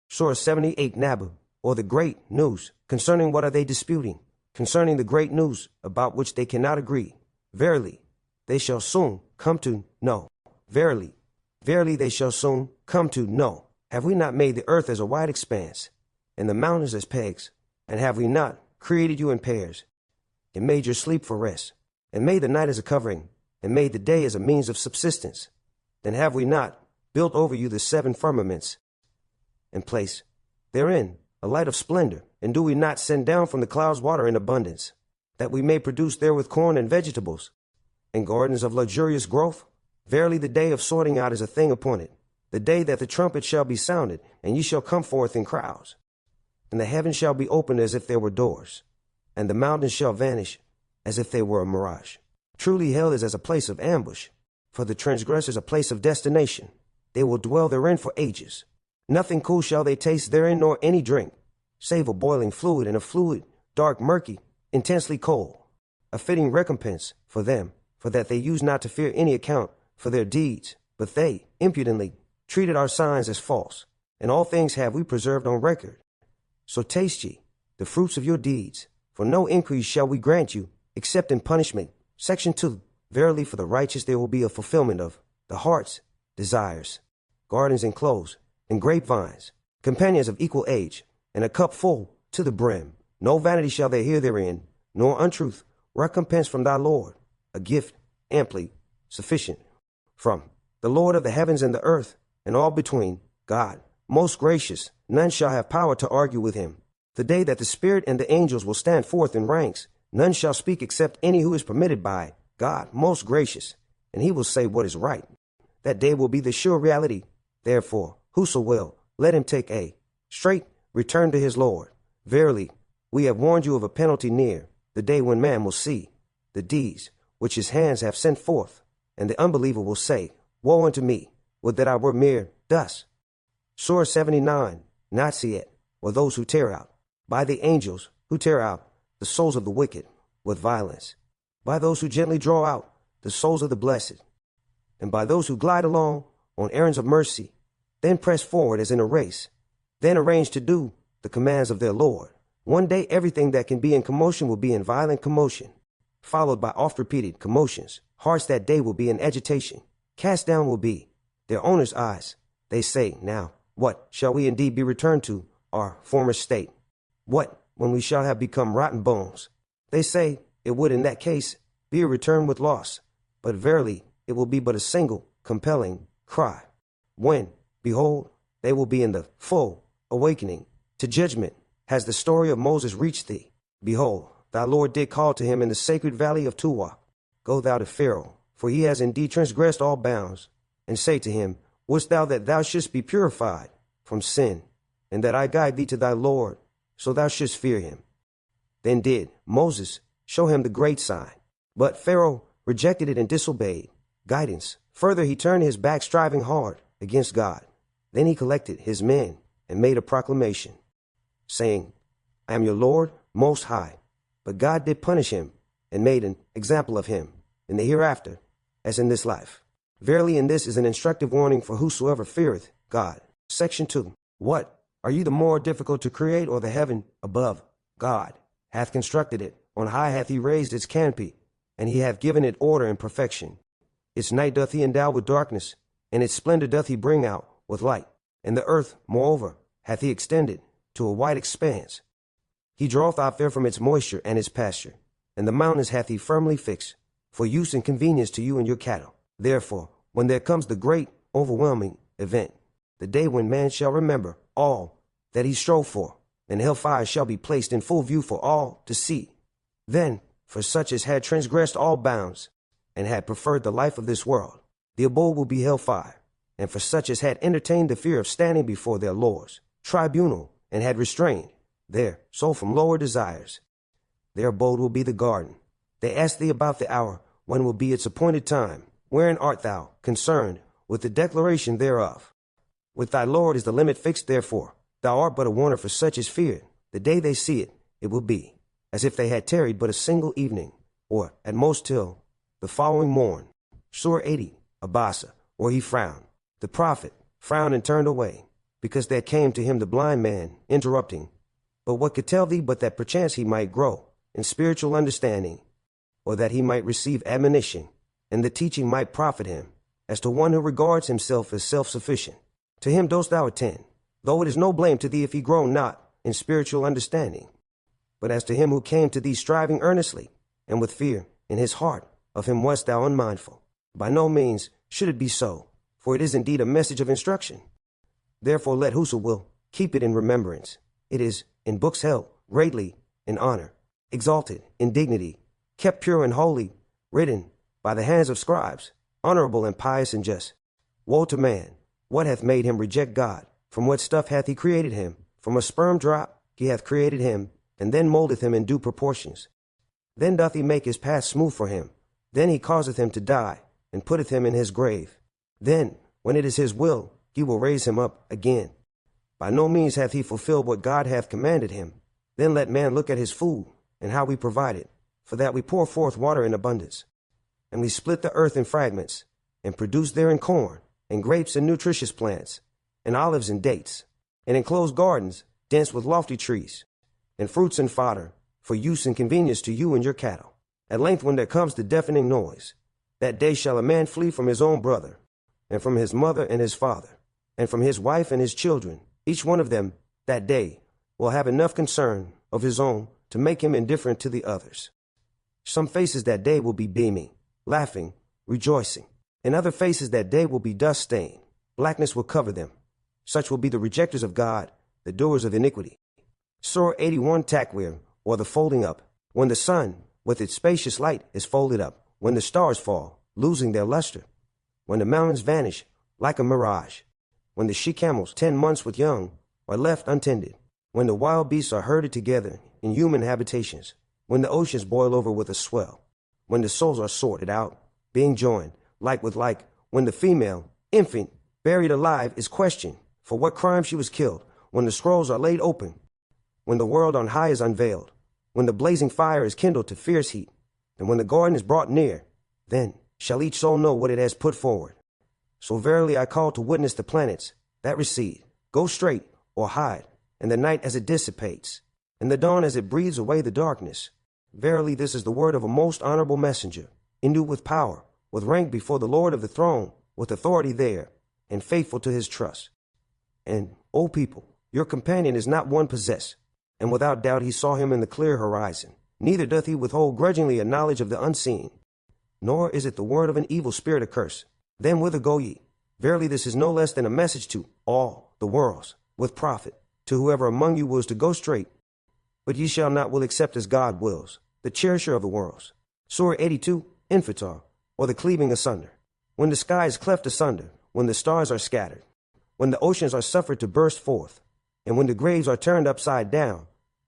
Surah 78 Nabu, or the great news. Concerning what are they disputing? Concerning the great news about which they cannot agree. Verily, they shall soon come to know. Verily, verily they shall soon come to know. Have we not made the earth as a wide expanse, and the mountains as pegs? And have we not created you in pairs, and made your sleep for rest, and made the night as a covering, and made the day as a means of subsistence? Then have we not built over you the seven firmaments, and placed therein a light of splendor? And do we not send down from the clouds water in abundance, that we may produce therewith corn and vegetables, and gardens of luxurious growth? Verily the day of sorting out is a thing appointed, the day that the trumpet shall be sounded, and ye shall come forth in crowds. And the heavens shall be opened as if there were doors, and the mountains shall vanish as if they were a mirage. Truly hell is as a place of ambush, for the transgressors a place of destination. They will dwell therein for ages. Nothing cool shall they taste therein, nor any drink, save a boiling fluid, and a fluid dark, murky, intensely cold. A fitting recompense for them, for that they used not to fear any account for their deeds, but they impudently treated our signs as false, and all things have we preserved on record. So taste ye the fruits of your deeds, for no increase shall we grant you, except in punishment. Section 2. Verily for the righteous there will be a fulfillment of the heart's desires, gardens enclosed, and grapevines, companions of equal age, and a cup full to the brim. No vanity shall they hear therein, nor untruth, recompense from thy Lord, a gift amply sufficient from the Lord of the heavens and the earth, and all between, God, most gracious. None shall have power to argue with him. The day that the Spirit and the angels will stand forth in ranks, none shall speak except any who is permitted by God, most gracious, and he will say what is right. That day will be the sure reality. Therefore, whoso will, let him take a straight return to his Lord. Verily, we have warned you of a penalty near, the day when man will see the deeds which his hands have sent forth, and the unbeliever will say, Woe unto me, would that I were mere dust. Surah 79, not see it, or those who tear out, by the angels who tear out the souls of the wicked with violence, by those who gently draw out the souls of the blessed, and by those who glide along on errands of mercy, then press forward as in a race, then arrange to do the commands of their Lord. One day everything that can be in commotion will be in violent commotion, followed by oft-repeated commotions. Hearts that day will be in agitation. Cast down will be their owner's eyes. They say, now, what shall we indeed be returned to our former state? What, when we shall have become rotten bones? They say, it would in that case be a return with loss, but verily it will be but a single, compelling cry. When, behold, they will be in the full awakening to judgment. Has the story of Moses reached thee? Behold, thy Lord did call to him in the sacred valley of Tuwa, Go thou to Pharaoh, for he has indeed transgressed all bounds, and say to him, Wouldst thou that thou shouldst be purified from sin, and that I guide thee to thy Lord, so thou shouldst fear him? Then did Moses show him the great sign, but Pharaoh rejected it and disobeyed guidance. Further, he turned his back, striving hard against God. Then he collected his men and made a proclamation, saying, I am your Lord most high. But God did punish him and made an example of him in the hereafter, as in this life. Verily in this is an instructive warning for whosoever feareth God. Section 2. What? Are you the more difficult to create, or the heaven above? God hath constructed it. On high hath he raised its canopy, and he hath given it order and perfection. Its night doth he endow with darkness, and its splendor doth he bring out with light. And the earth, moreover, hath he extended to a wide expanse. He draweth out there from its moisture and its pasture, and the mountains hath he firmly fixed, for use and convenience to you and your cattle. Therefore, when there comes the great, overwhelming event, the day when man shall remember all that he strove for, and hellfire shall be placed in full view for all to see, then, for such as had transgressed all bounds, and had preferred the life of this world, the abode will be hellfire. And for such as had entertained the fear of standing before their Lord's tribunal, and had restrained their soul from lower desires, their abode will be the garden. They ask thee about the hour, when will be its appointed time. Wherein art thou concerned with the declaration thereof? With thy Lord is the limit fixed, therefore thou art but a warner for such as fear. The day they see it, it will be as if they had tarried but a single evening, or at most till the following morn. Surah 80, Abasa, or he frowned. The prophet frowned and turned away. because there came to him the blind man, interrupting. But what could tell thee but that perchance he might grow in spiritual understanding, or that he might receive admonition, and the teaching might profit him, as to one who regards himself as self-sufficient? To him dost thou attend, though it is no blame to thee if he grow not in spiritual understanding. But as to him who came to thee striving earnestly, and with fear in his heart, of him wast thou unmindful. By no means should it be so, for it is indeed a message of instruction. Therefore let whoso will keep it in remembrance. It is in books held greatly in honor, exalted in dignity, kept pure and holy, written by the hands of scribes, honorable and pious and just. Woe to man, what hath made him reject God? From what stuff hath he created him? From a sperm drop he hath created him, and then mouldeth him in due proportions. Then doth he make his path smooth for him. Then he causeth him to die, and putteth him in his grave. Then, when it is his will, he will raise him up again. By no means hath he fulfilled what God hath commanded him. Then let man look at his food, and how we provide it, for that we pour forth water in abundance. And we split the earth in fragments, and produce therein corn, and grapes and nutritious plants, and olives and dates, and enclosed gardens, dense with lofty trees, and fruits and fodder, for use and convenience to you and your cattle. At length, when there comes the deafening noise, that day shall a man flee from his own brother, and from his mother and his father, and from his wife and his children. Each one of them that day will have enough concern of his own to make him indifferent to the others. Some faces that day will be beaming, laughing, rejoicing, and other faces that day will be dust-stained. Blackness will cover them. Such will be the rejectors of God, the doers of iniquity. Surah 81 Takwir, or the folding up. When the sun, with its spacious light, is folded up, when the stars fall, losing their luster, when the mountains vanish like a mirage, when the she-camels 10 months with young are left untended, when the wild beasts are herded together in human habitations, when the oceans boil over with a swell, when the souls are sorted out, being joined, like with like, when the female, infant, buried alive is questioned for what crime she was killed, when the scrolls are laid open, when the world on high is unveiled, when the blazing fire is kindled to fierce heat, and when the garden is brought near, then shall each soul know what it has put forward. So verily I call to witness the planets that recede, go straight or hide, and the night as it dissipates, and the dawn as it breathes away the darkness. Verily this is the word of a most honorable messenger, endued with power, with rank before the Lord of the throne, with authority there, and faithful to his trust. And, O people, your companion is not one possessed, and without doubt he saw him in the clear horizon. Neither doth he withhold grudgingly a knowledge of the unseen, nor is it the word of an evil spirit accursed. Then whither go ye? Verily this is no less than a message to all the worlds, with profit, to whoever among you wills to go straight. But ye shall not will accept as God wills, the cherisher of the worlds. Surah 82, Infitar, or the cleaving asunder. When the sky is cleft asunder, when the stars are scattered, when the oceans are suffered to burst forth, and when the graves are turned upside down,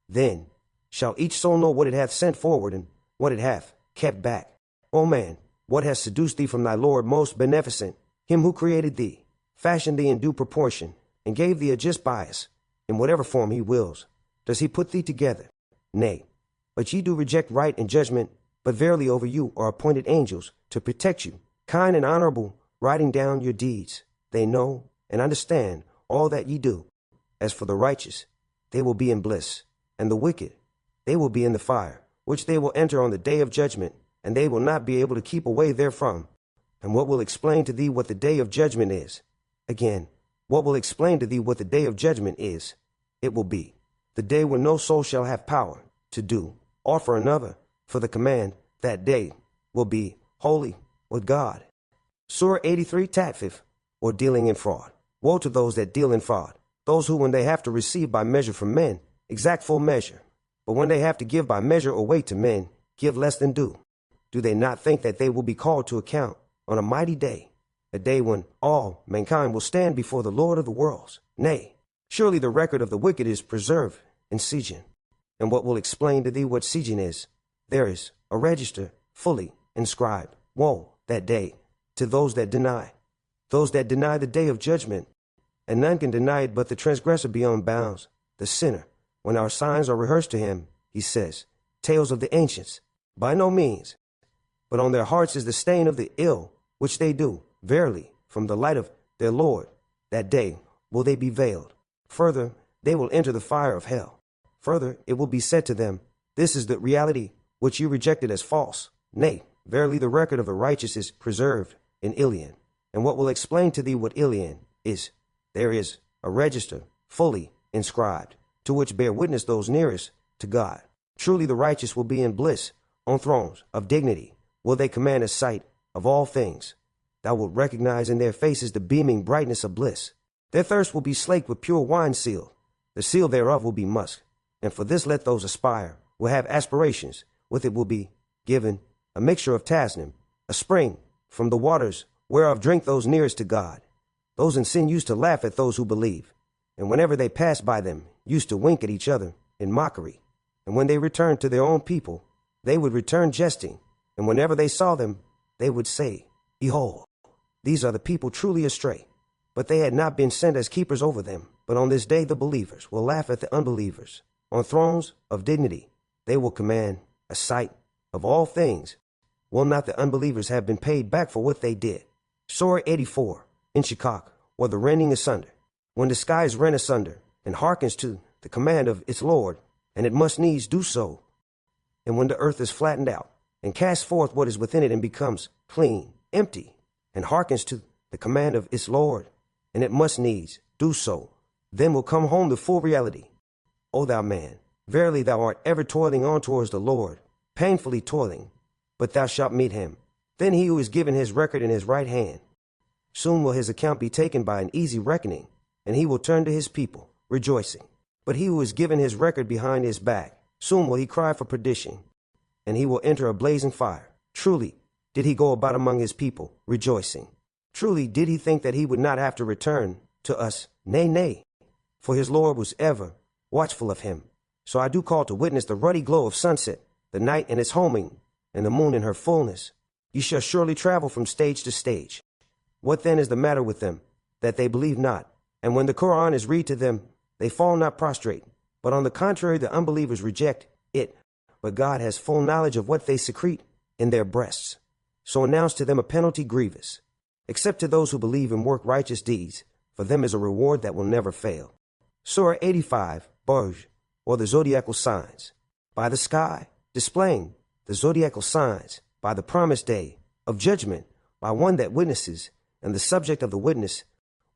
then shall each soul know what it hath sent forward and what it hath kept back. O man, what has seduced thee from thy Lord most beneficent, him who created thee, fashioned thee in due proportion, and gave thee a just bias, in whatever form he wills? Does he put thee together? Nay, but ye do reject right and judgment, but verily over you are appointed angels to protect you, kind and honorable, writing down your deeds. They know and understand all that ye do. As for the righteous, they will be in bliss, and the wicked, they will be in the fire, which they will enter on the day of judgment, and they will not be able to keep away therefrom. And what will explain to thee what the day of judgment is? Again, what will explain to thee what the day of judgment is? It will be the day when no soul shall have power to do or for another, for the command that day will be holy with God. Surah 83 Tatfif, or dealing in fraud. Woe to those that deal in fraud, those who, when they have to receive by measure from men, exact full measure, but when they have to give by measure or weight to men, give less than due. Do they not think that they will be called to account on a mighty day, a day when all mankind will stand before the Lord of the worlds? Nay, surely the record of the wicked is preserved in Sijin. And what will explain to thee what Sijin is? There is a register fully inscribed. Woe that day to those that deny the day of judgment, and none can deny it but the transgressor beyond bounds, the sinner. When our signs are rehearsed to him, he says, tales of the ancients. By no means, but on their hearts is the stain of the ill which they do. Verily, from the light of their Lord, that day, will they be veiled. Further, they will enter the fire of hell. Further, it will be said to them, this is the reality which you rejected as false. Nay, verily the record of the righteous is preserved in Ilion. And what will explain to thee what Ilion is? There is a register fully inscribed, to which bear witness those nearest to God. Truly the righteous will be in bliss, on thrones of dignity will they command a sight of all things. Thou wilt recognize in their faces the beaming brightness of bliss. Their thirst will be slaked with pure wine seal. The seal thereof will be musk. And for this let those aspire, will have aspirations. With it will be given a mixture of tasnim, a spring from the waters whereof drink those nearest to God. Those in sin used to laugh at those who believe, and whenever they passed by them, used to wink at each other in mockery. And when they returned to their own people, they would return jesting, and whenever they saw them, they would say, behold, these are the people truly astray. But they had not been sent as keepers over them. But on this day the believers will laugh at the unbelievers. On thrones of dignity they will command a sight of all things. Will not the unbelievers have been paid back for what they did? Surah 84, in Shikak, or the rending asunder. When the sky is rent asunder, and hearkens to the command of its Lord, and it must needs do so. And when the earth is flattened out, and casts forth what is within it, and becomes clean, empty, and hearkens to the command of its Lord, and it must needs do so, then will come home the full reality. O thou man, verily thou art ever toiling on towards the Lord, painfully toiling, but thou shalt meet him. Then he who is given his record in his right hand, soon will his account be taken by an easy reckoning, and he will turn to his people, rejoicing. But he who is given his record behind his back, soon will he cry for perdition, and he will enter a blazing fire. Truly did he go about among his people, rejoicing. Truly did he think that he would not have to return to us? Nay, nay, for his Lord was ever watchful of him. So I do call to witness the ruddy glow of sunset, the night in its homing, and the moon in her fullness. Ye shall surely travel from stage to stage. What then is the matter with them, that they believe not? And when the Quran is read to them, they fall not prostrate. But on the contrary, the unbelievers reject it. But God has full knowledge of what they secrete in their breasts. So announce to them a penalty grievous, except to those who believe and work righteous deeds. For them is a reward that will never fail. Surah 85, Burj, or the zodiacal signs. By the sky, displaying the zodiacal signs, by the promised day of judgment, by one that witnesses, and the subject of the witness.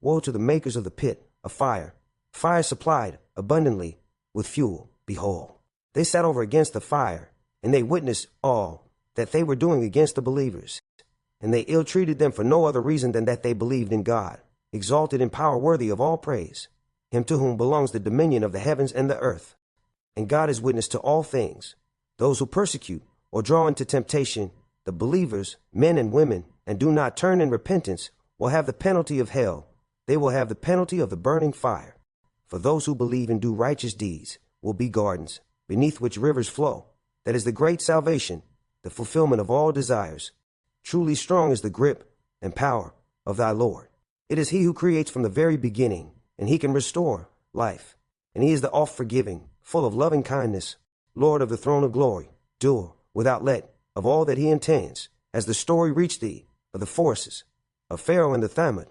Woe to the makers of the pit of fire, fire supplied abundantly with fuel. Behold, they sat over against the fire, and they witnessed all that they were doing against the believers. And they ill-treated them for no other reason than that they believed in God, exalted in power, worthy of all praise, him to whom belongs the dominion of the heavens and the earth. And God is witness to all things. Those who persecute or draw into temptation the believers, men and women, and do not turn in repentance, will have the penalty of hell. They will have the penalty of the burning fire. For those who believe and do righteous deeds will be gardens, beneath which rivers flow. That is the great salvation, the fulfillment of all desires. Truly strong is the grip and power of thy Lord. It is he who creates from the very beginning, and he can restore life. And he is the oft-forgiving, full of loving kindness, Lord of the throne of glory, doer, without let, of all that he intends. As the story reached thee of the forces of Pharaoh and the Thamud,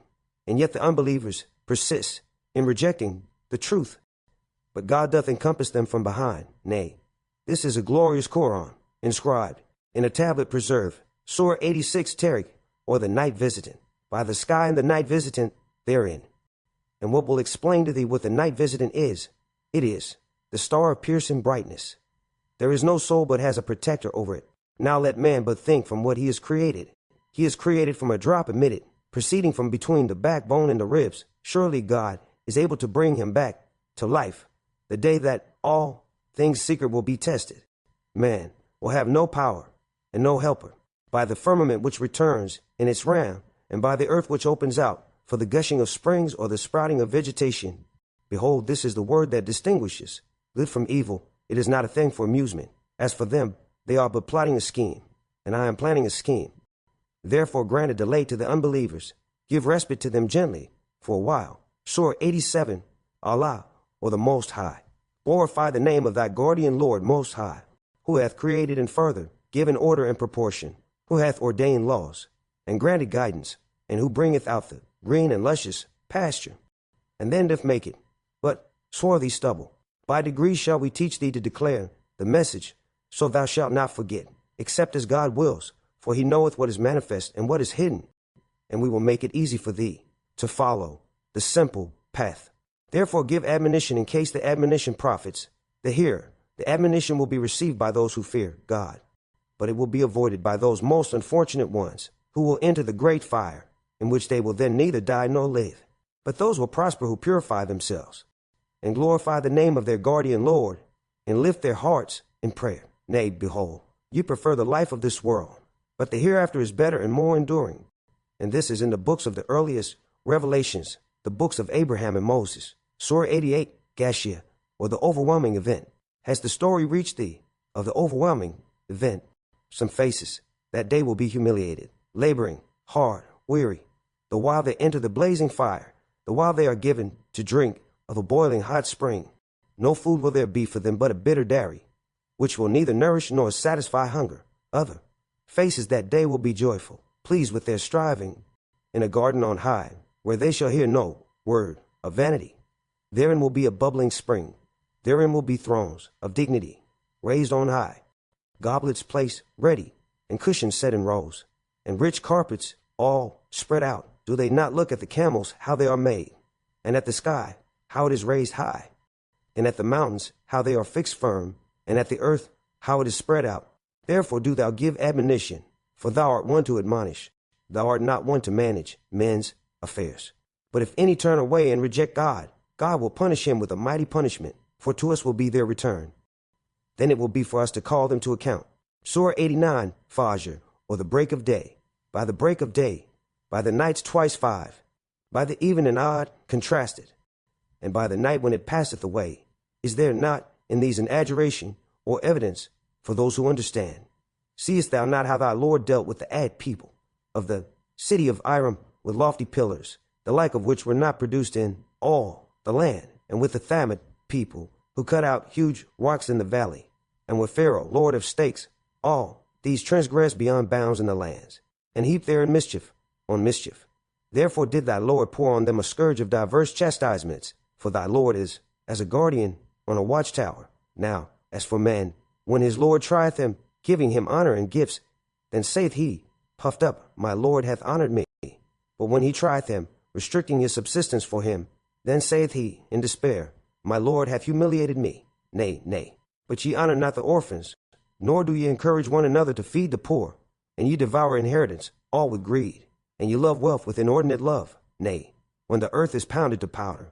and yet the unbelievers persist in rejecting the truth. But God doth encompass them from behind. Nay, this is a glorious Quran, inscribed in a tablet preserved. Surah 86, Tariq, or the night visitant, by the sky and the night visitant therein. And what will explain to thee what the night visitant is? It is the star of piercing brightness. There is no soul but has a protector over it. Now let man but think from what he is created. He is created from a drop emitted, proceeding from between the backbone and the ribs. Surely God is able to bring him back to life, the day that all things secret will be tested. Man will have no power and no helper. By the firmament which returns in its round, and by the earth which opens out, for the gushing of springs or the sprouting of vegetation. Behold, this is the word that distinguishes good from evil. It is not a thing for amusement. As for them, they are but plotting a scheme, and I am planning a scheme. Therefore grant a delay to the unbelievers. Give respite to them gently for a while. Surah 87, Allah, or the Most High. Glorify the name of thy guardian Lord Most High, who hath created and further given order and proportion, who hath ordained laws, and granted guidance, and who bringeth out the green and luscious pasture, and then doth make it. But, swarthy stubble, by degrees shall we teach thee to declare the message, so thou shalt not forget, except as God wills, for he knoweth what is manifest and what is hidden, and we will make it easy for thee to follow the simple path. Therefore give admonition in case the admonition profits the hearer. The admonition will be received by those who fear God, but it will be avoided by those most unfortunate ones who will enter the great fire, in which they will then neither die nor live. But those will prosper who purify themselves, and glorify the name of their guardian Lord, and lift their hearts in prayer. Nay, behold, you prefer the life of this world, but the hereafter is better and more enduring. And this is in the books of the earliest revelations, the books of Abraham and Moses. Surah 88, Gashia, or the overwhelming event. Has the story reached thee of the overwhelming event? Some faces that day will be humiliated, laboring, hard, weary, the while they enter the blazing fire, the while they are given to drink of a boiling hot spring. No food will there be for them but a bitter dairy, which will neither nourish nor satisfy hunger. Other faces that day will be joyful, pleased with their striving, in a garden on high, where they shall hear no word of vanity. Therein will be a bubbling spring. Therein will be thrones of dignity, raised on high, goblets placed ready, and cushions set in rows, and rich carpets all spread out. Do they not look at the camels, how they are made, and at the sky, how it is raised high, and at the mountains, how they are fixed firm, and at the earth, how it is spread out? Therefore do thou give admonition, for thou art one to admonish. Thou art not one to manage men's affairs. But if any turn away and reject God, God will punish him with a mighty punishment, for to us will be their return. Then it will be for us to call them to account. Surah 89, Fajr, or the break of day. By the break of day, by the nights twice 5, by the even and odd contrasted, and by the night when it passeth away. Is there not in these an adjuration or evidence for those who understand? Seest thou not how thy Lord dealt with the Ad people of the city of Iram with lofty pillars, the like of which were not produced in all the land, and with the Thamud people who cut out huge rocks in the valley, and with Pharaoh, lord of stakes, all these transgressed beyond bounds in the lands, and heaped therein mischief on mischief. Therefore did thy Lord pour on them a scourge of diverse chastisements, for thy Lord is as a guardian on a watchtower. Now, as for man, when his Lord trieth him, giving him honor and gifts, then saith he, puffed up, my Lord hath honored me. But when he trieth him, restricting his subsistence for him, then saith he, in despair, my Lord hath humiliated me. Nay, nay, but ye honor not the orphans, nor do ye encourage one another to feed the poor, and ye devour inheritance, all with greed, and ye love wealth with inordinate love. Nay, when the earth is pounded to powder,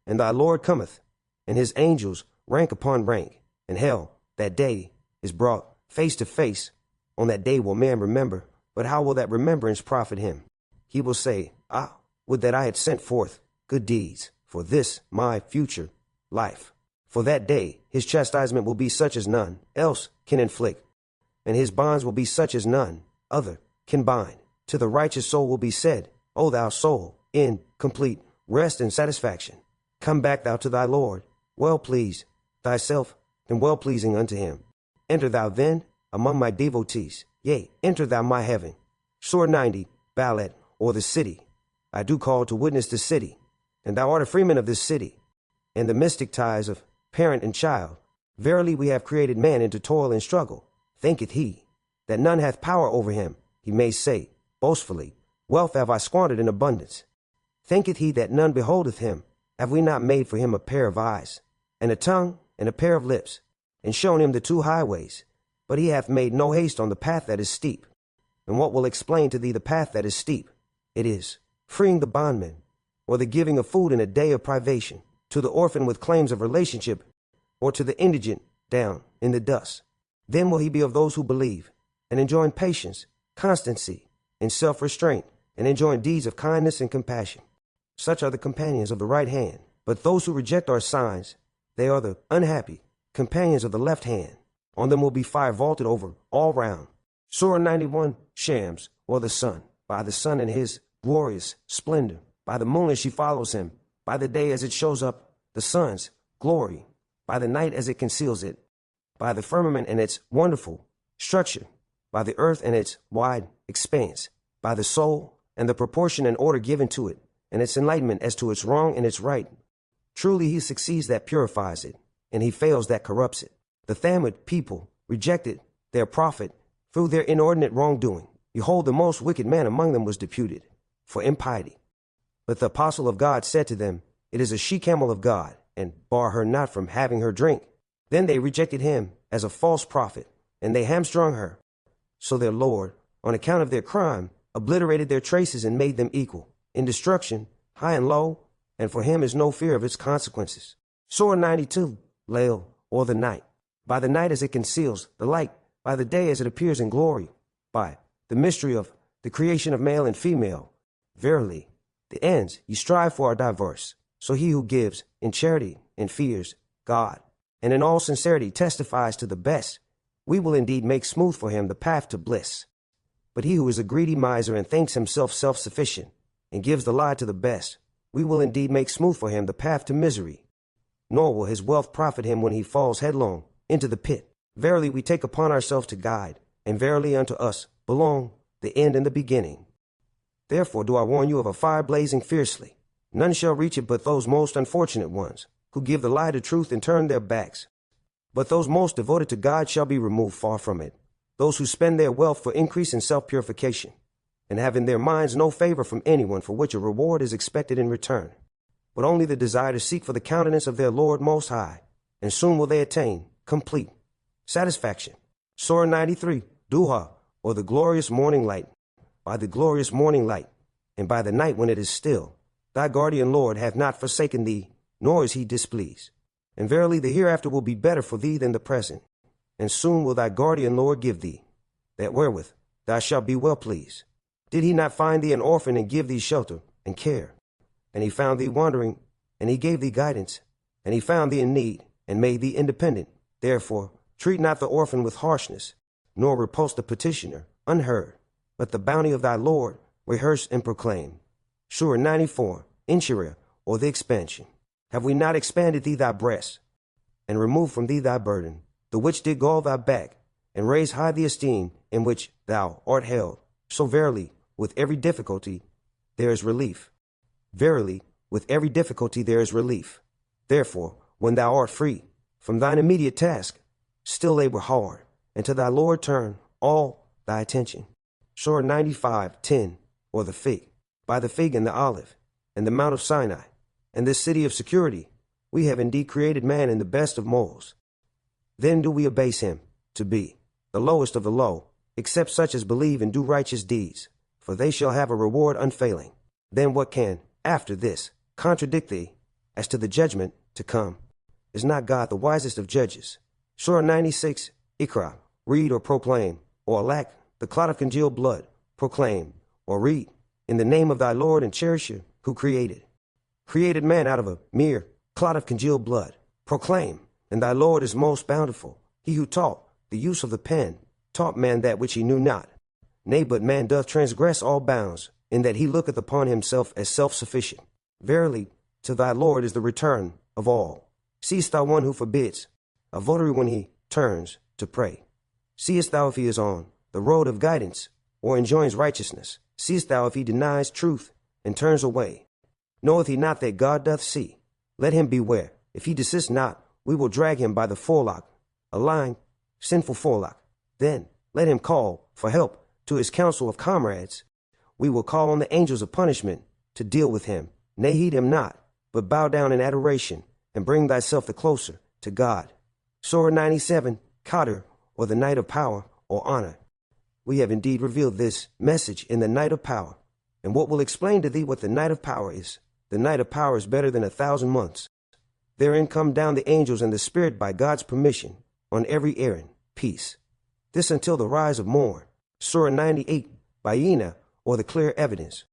and thy Lord cometh, and his angels rank upon rank, and hell, that day, is brought face to face. On that day will man remember, but how will that remembrance profit him? He will say, ah, would that I had sent forth good deeds for this my future life. For that day his chastisement will be such as none else can inflict, and his bonds will be such as none other can bind. To the righteous soul will be said, O thou soul, in complete rest and satisfaction, come back thou to thy Lord, well pleased thyself and well pleasing unto him. Enter thou then among my devotees, yea, enter thou my heaven. Surah 90, Ballad, or the city. I do call to witness the city, and thou art a freeman of this city, and the mystic ties of parent and child. Verily we have created man into toil and struggle. Thinketh he that none hath power over him? He may say boastfully, wealth have I squandered in abundance. Thinketh he that none beholdeth him? Have we not made for him a pair of eyes, and a tongue, and a pair of lips, and shown him the two highways? But he hath made no haste on the path that is steep. And what will explain to thee the path that is steep? It is freeing the bondman, or the giving of food in a day of privation, to the orphan with claims of relationship, or to the indigent down in the dust. Then will he be of those who believe, and enjoin patience, constancy, and self-restraint, and enjoin deeds of kindness and compassion. Such are the companions of the right hand. But those who reject our signs, they are the unhappy companions of the left hand. On them will be fire vaulted over all round. Surah 91, Shams, or the sun. By the sun and his glorious splendor, by the moon as she follows him, by the day as it shows up the sun's glory, by the night as it conceals it, by the firmament and its wonderful structure, by the earth and its wide expanse, by the soul and the proportion and order given to it, and its enlightenment as to its wrong and its right. Truly he succeeds that purifies it, and he fails that corrupts it. The Thamud people rejected their prophet through their inordinate wrongdoing. Behold, the most wicked man among them was deputed for impiety. But the apostle of God said to them, It is a she-camel of God, and bar her not from having her drink. Then they rejected him as a false prophet, and they hamstrung her. So their Lord, on account of their crime, obliterated their traces and made them equal in destruction, high and low, and for him is no fear of its consequences. Surah 92, Layl, or the night. By the night as it conceals the light, by the day as it appears in glory, by the mystery of the creation of male and female. Verily, the ends ye strive for are diverse. So he who gives in charity and fears God, and in all sincerity testifies to the best, we will indeed make smooth for him the path to bliss. But he who is a greedy miser and thinks himself self-sufficient, and gives the lie to the best, we will indeed make smooth for him the path to misery. Nor will his wealth profit him when he falls headlong into the pit. Verily we take upon ourselves to guide, and verily unto us belong the end and the beginning. Therefore do I warn you of a fire blazing fiercely. None shall reach it but those most unfortunate ones, who give the lie to truth and turn their backs. But those most devoted to God shall be removed far from it, those who spend their wealth for increase in self-purification, and have in their minds no favor from anyone for which a reward is expected in return, but only the desire to seek for the countenance of their Lord Most High, and soon will they attain complete satisfaction. Surah 93, Duha, or the glorious morning light. By the glorious morning light, and by the night when it is still, thy guardian Lord hath not forsaken thee, nor is he displeased. And verily the hereafter will be better for thee than the present, and soon will thy guardian Lord give thee, that wherewith thou shalt be well pleased. Did he not find thee an orphan and give thee shelter and care? And he found thee wandering, and he gave thee guidance, and he found thee in need, and made thee independent. Therefore treat not the orphan with harshness, nor repulse the petitioner unheard, but the bounty of thy Lord rehearse and proclaim. Surah 94, Inshira, or the expansion. Have we not expanded thee thy breast, and removed from thee thy burden, the which did gall thy back, and raise high the esteem in which thou art held? So verily, with every difficulty there is relief. Verily, with every difficulty there is relief. Therefore, when thou art free from thine immediate task, still labor hard, and to thy Lord turn all thy attention. Surah 95, 10, or the fig. By the fig and the olive, and the Mount of Sinai, and this city of security, we have indeed created man in the best of molds. Then do we abase him to be the lowest of the low, except such as believe and do righteous deeds, for they shall have a reward unfailing. Then what can, after this, contradict thee as to the judgment to come? Is not God the wisest of judges? Surah 96, Ikra, read or proclaim, or alack, the clot of congealed blood, proclaim, or read, in the name of thy Lord and cherisher, who created man out of a mere clot of congealed blood. Proclaim, and thy Lord is most bountiful. He who taught the use of the pen, taught man that which he knew not. Nay, but man doth transgress all bounds, in that he looketh upon himself as self-sufficient. Verily, to thy Lord is the return of all. Seest thou one who forbids a votary when he turns to pray? Seest thou if he is on the road of guidance, or enjoins righteousness? Seest thou if he denies truth and turns away? Knoweth he not that God doth see? Let him beware. If he desist not, we will drag him by the forelock, a lying, sinful forelock. Then let him call for help to his council of comrades. We will call on the angels of punishment to deal with him. Nay, heed him not, but bow down in adoration, and bring thyself the closer to God. Surah 97, Qadr, or the night of power or honor. We have indeed revealed this message in the night of power, and what will explain to thee what the night of power is? The night of power is better than 1,000 months. Therein come down the angels and the Spirit by God's permission, on every errand, peace. This until the rise of morn. Surah 98, Bayina, or the clear evidence.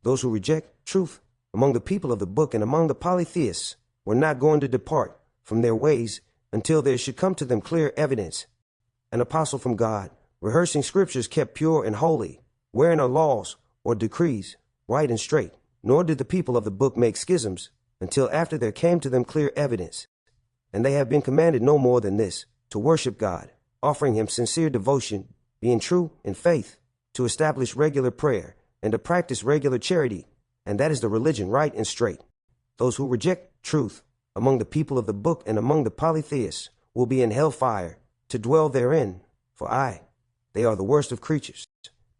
Those who reject truth among the people of the book and among the polytheists were not going to depart from their ways until there should come to them clear evidence. An apostle from God, rehearsing scriptures kept pure and holy, wherein are laws or decrees right and straight. Nor did the people of the book make schisms until after there came to them clear evidence. And they have been commanded no more than this, to worship God, offering him sincere devotion, being true in faith, to establish regular prayer, and to practice regular charity, and that is the religion right and straight. Those who reject truth among the people of the book and among the polytheists will be in hellfire to dwell therein, for they are the worst of creatures.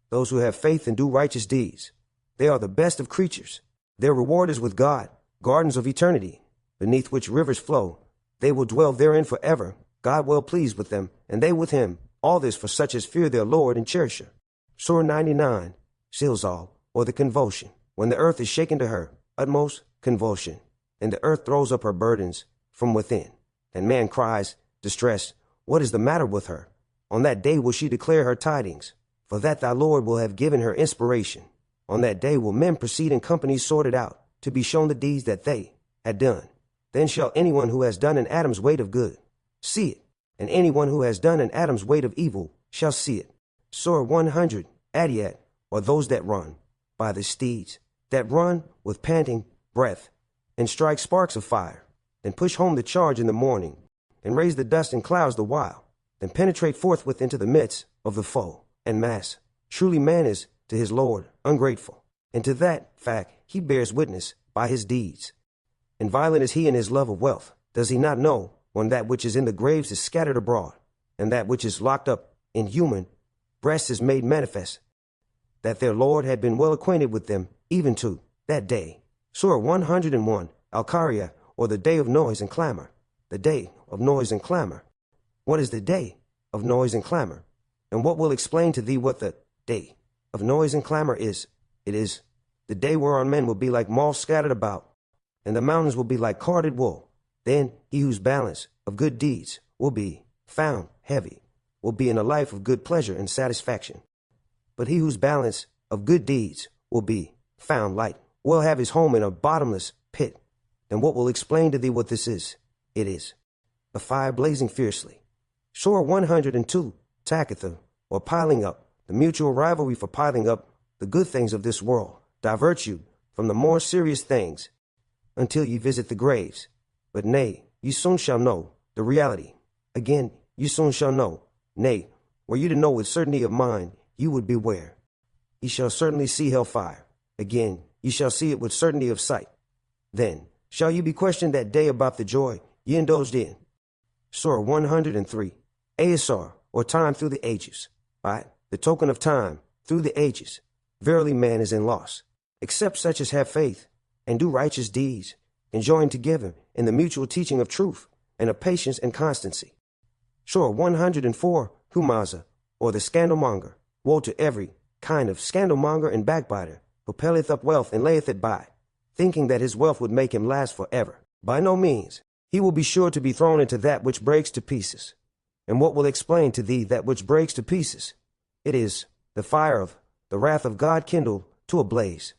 Those who have faith and do righteous deeds, they are the best of creatures. Their reward is with God, gardens of eternity, beneath which rivers flow. They will dwell therein forever, God well pleased with them, and they with him. All this for such as fear their Lord and cherish her. Surah 99, Zilzal, or the convulsion, when the earth is shaken to her utmost convulsion, and the earth throws up her burdens from within, and man cries, distressed, what is the matter with her? On that day will she declare her tidings, for that thy Lord will have given her inspiration. On that day will men proceed in companies sorted out, to be shown the deeds that they had done. Then shall anyone who has done an atom's weight of good see it, and anyone who has done an atom's weight of evil shall see it. Surah 100, Adiyat, or those that run by the steeds, that run with panting breath, and strike sparks of fire, then push home the charge in the morning, and raise the dust and clouds the while, then penetrate forthwith into the midst of the foe, and mass. Truly man is to his Lord ungrateful, and to that fact he bears witness by his deeds. And violent is he in his love of wealth. Does he not know, when that which is in the graves is scattered abroad, and that which is locked up in human breasts is made manifest, that their Lord had been well acquainted with them, even to that day. Surah 101, Al-Qari'ah, or the day of noise and clamor. The day of noise and clamor. What is the day of noise and clamor? And what will explain to thee what the day of noise and clamor is? It is the day whereon men will be like moths scattered about, and the mountains will be like carded wool. Then he whose balance of good deeds will be found heavy, will be in a life of good pleasure and satisfaction. But he whose balance of good deeds will be found light will have his home in a bottomless pit. Then what will explain to thee what this is? It is a fire blazing fiercely. Surah 102, Takatha, or piling up, the mutual rivalry for piling up the good things of this world, divert you from the more serious things until ye visit the graves. But nay, you soon shall know the reality. Again, you soon shall know. Nay, were you to know with certainty of mind, you would beware. Ye shall certainly see hellfire. Again, ye shall see it with certainty of sight. Then shall you be questioned that day about the joy ye indulged in. Surah 103, Asr, or time through the ages. By the token of time through the ages, verily man is in loss, except such as have faith and do righteous deeds, and join together in the mutual teaching of truth and of patience and constancy. Surah 104, Humaza, or the scandalmonger. Woe to every kind of scandalmonger and backbiter, who pelleth up wealth and layeth it by, thinking that his wealth would make him last forever. By no means. He will be sure to be thrown into that which breaks to pieces. And what will explain to thee that which breaks to pieces? It is the fire of the wrath of God kindled to a blaze,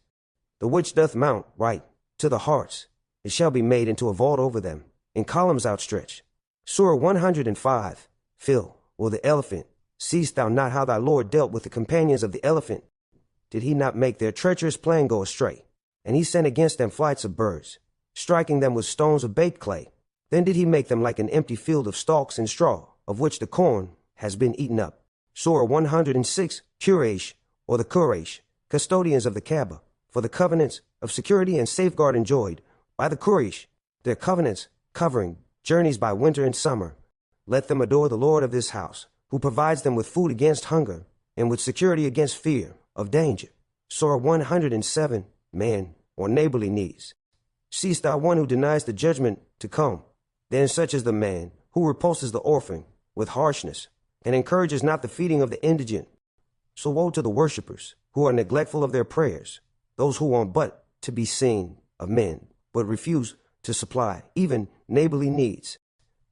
the which doth mount right to the hearts. It shall be made into a vault over them, in columns outstretched. Surah 105, Phil, or the elephant. Seest thou not how thy Lord dealt with the companions of the elephant? Did he not make their treacherous plan go astray? And he sent against them flights of birds, striking them with stones of baked clay. Then did he make them like an empty field of stalks and straw, of which the corn has been eaten up. Surah 106, Quraysh, or the Quraysh, custodians of the Kaaba, for the covenants of security and safeguard enjoyed by the Quraysh, their covenants covering journeys by winter and summer. Let them adore the Lord of this house, who provides them with food against hunger and with security against fear of danger. Surah 107, man, or neighborly needs. Seest thou one who denies the judgment to come? Then such is the man who repulses the orphan with harshness and encourages not the feeding of the indigent. So woe to the worshippers who are neglectful of their prayers, those who want but to be seen of men, but refuse to supply even neighborly needs.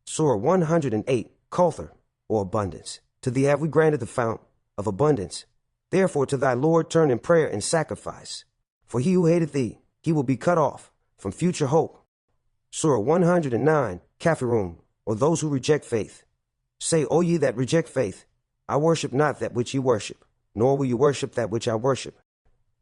Surah 108, Kauthar, or abundance. To thee have we granted the fount of abundance. Therefore to thy Lord turn in prayer and sacrifice. For he who hateth thee, he will be cut off from future hope. Surah 109, Kafirun, or those who reject faith. Say, O ye that reject faith, I worship not that which ye worship, nor will you worship that which I worship.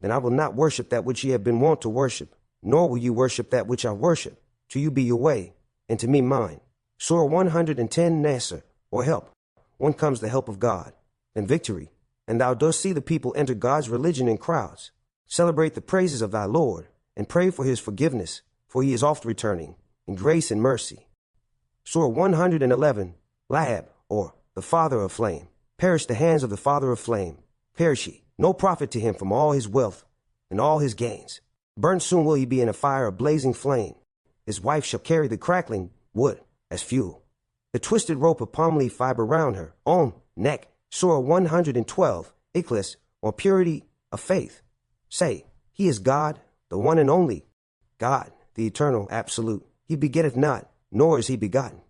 Then I will not worship that which ye have been wont to worship, nor will you worship that which I worship. To you be your way, and to me mine. Surah 110, Nasr, or help. When comes the help of God, and victory, and thou dost see the people enter God's religion in crowds. Celebrate the praises of thy Lord, and pray for his forgiveness, for he is oft returning, in grace and mercy. Surah 111, Lahab, or the father of flame. Perish the hands of the father of flame. Perish he, no profit to him from all his wealth and all his gains. Burnt soon will he be in a fire of blazing flame. His wife shall carry the crackling wood as fuel. The twisted rope of palm leaf fiber round her own neck. Surah 112, Ikhlas, or purity of faith. Say, he is God, the one and only, God, the eternal, absolute. He begetteth not, nor is he begotten,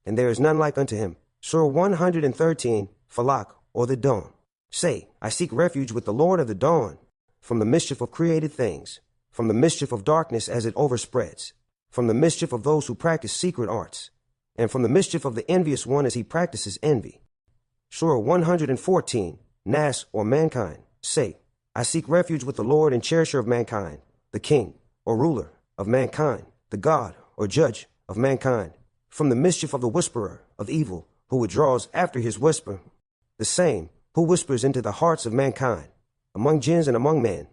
and there is none like unto him. Surah 113, Falak, or the dawn. Say, I seek refuge with the Lord of the dawn, from the mischief of created things, from the mischief of darkness as it overspreads, from the mischief of those who practice secret arts, and from the mischief of the envious one as he practices envy. Surah 114, Nas, or mankind. Say, I seek refuge with the Lord and cherisher of mankind, the king, or ruler of mankind, the God, or judge of mankind, from the mischief of the whisperer of evil, who withdraws after his whisper, the same who whispers into the hearts of mankind, among jinns and among men,